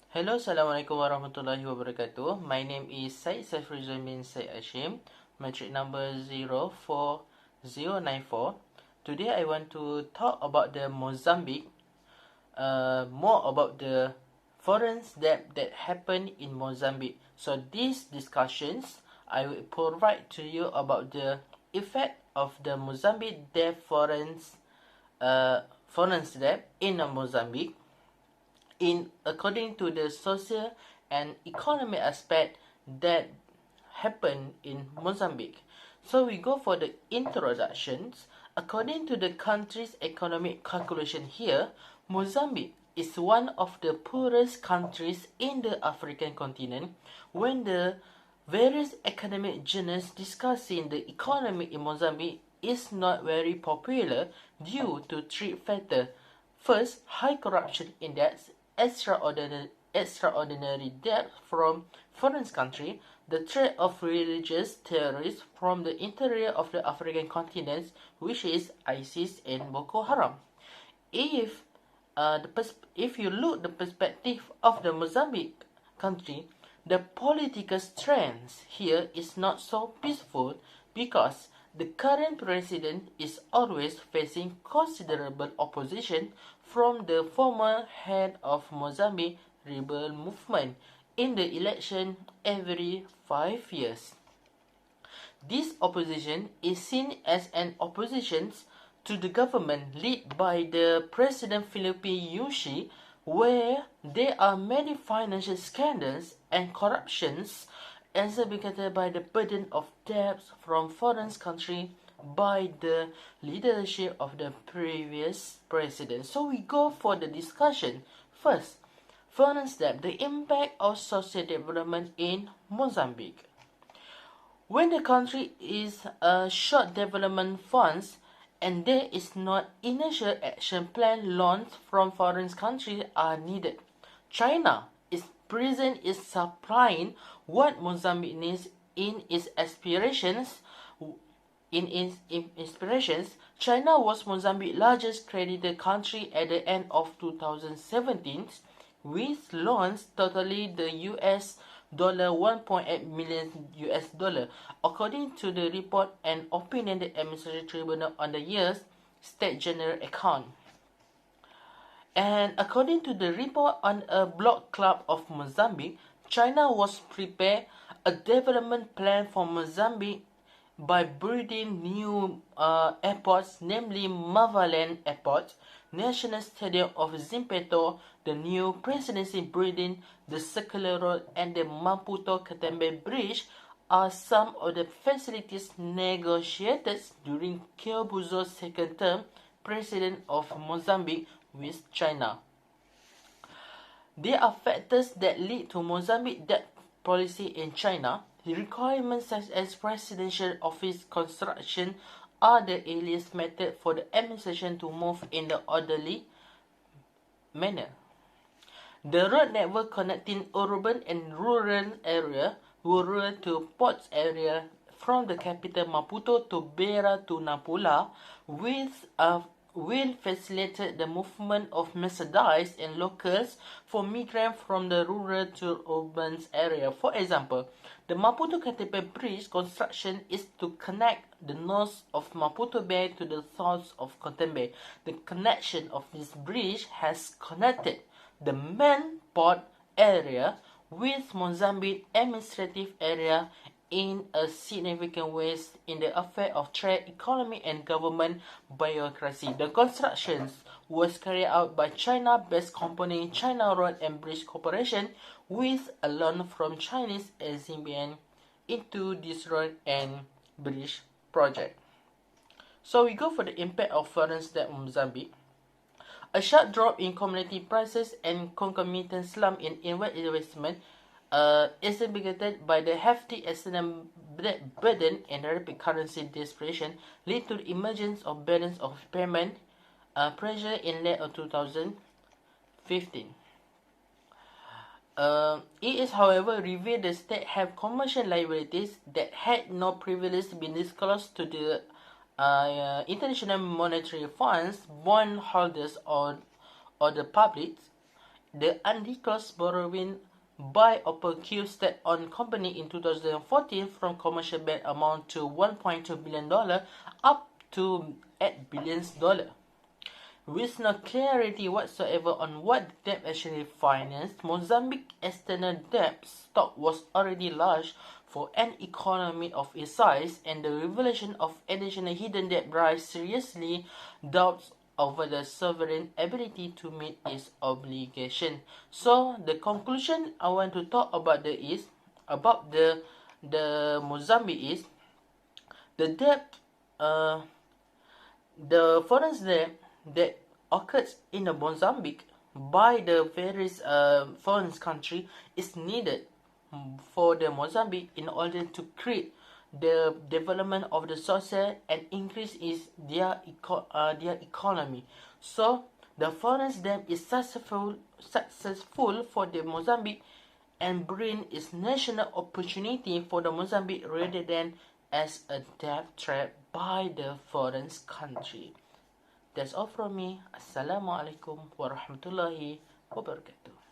Hello, Assalamualaikum warahmatullahi wabarakatuh. My name is Syed Saiful bin Syed Hashim, metric number 04094. Today I want to talk about the Mozambique, more about the foreign debt that happened in Mozambique. So these discussions, I will provide to you about the effect of the Mozambique debt foreign debt in Mozambique according to the social and economic aspect that happen in Mozambique. So we go for the introductions. According to the country's economic calculation here, Mozambique is one of the poorest countries in the African continent. When the various academic journals discussing the economy in Mozambique is not very popular due to three factors. First, high corruption index, extraordinary debt from foreign country, the threat of religious terrorists from the interior of the African continent, which is ISIS and Boko Haram. If you look the perspective of the Mozambique country, the political strength here is not so peaceful because the current president is always facing considerable opposition from the former head of Mozambique rebel movement in the election every 5 years. This opposition is seen as an opposition to the government led by the President Filipe Nyusi, where there are many financial scandals and corruptions exacerbated by the burden of debts from foreign countries by the leadership of the previous president. So we go for the discussion. First, foreign debt, the impact of social development in Mozambique. When the country is short development funds and there is not initial action plan, loans from foreign countries are needed. China is present is supplying what Mozambique needs in its aspirations. China was Mozambique's largest creditor country at the end of 2017, with loans totaling the US dollar 1.8 million US dollar, according to the report and opinion the Administrative Tribunal on the year's State General Account. And according to the report on a bloc club of Mozambique, China was prepared a development plan for Mozambique by building new airports, namely Mavalan Airport, National Stadium of Zimpeto, the new presidency building, the Circular Road, and the Maputo-Katembe Bridge are some of the facilities negotiated during Keobuzo's second term president of Mozambique with China. There are factors that lead to Mozambique debt policy in China. The requirements such as presidential office construction are the earliest method for the administration to move in the orderly manner. The road network connecting urban and rural to ports area from the capital Maputo to Beira to Nampula will facilitate the movement of merchandise and locals for migrants from the rural to urban area. For example, the Maputo-Katembe Bridge construction is to connect the north of Maputo Bay to the south of Katembe. The connection of this bridge has connected the main port area with Mozambique administrative area in a significant way in the affair of trade, economy, and government bureaucracy. The construction was carried out by China-based company China Road and Bridge Corporation with a loan from Chinese Exim into this road and bridge project. So we go for the impact of foreign debt on Mozambique. A sharp drop in commodity prices and concomitant slump in inward investment exacerbated by the hefty external burden and rapid currency depreciation lead to the emergence of balance of payment pressure in late of 2015. It is, however, revealed the state have commercial liabilities that had not previously been disclosed to the International Monetary Fund's bond holders or the public the unrecourse borrowing by OpenQ state-owned company in 2014 from commercial bank amount to $1.2 billion up to $8 billion, with no clarity whatsoever on what the debt actually financed. Mozambique's external debt stock was already large for an economy of its size, and the revelation of additional hidden debt raised seriously doubts over the sovereign ability to meet its obligation. So the conclusion I want to talk about the Mozambique is the debt, the foreign debt that occurs in the Mozambique by the various foreign country is needed for the Mozambique in order to create the development of the social and increase their economy. So the foreign debt is successful for the Mozambique and bring its national opportunity for the Mozambique rather than as a debt trap by the foreign country. That's all from me. Assalamualaikum warahmatullahi wabarakatuh.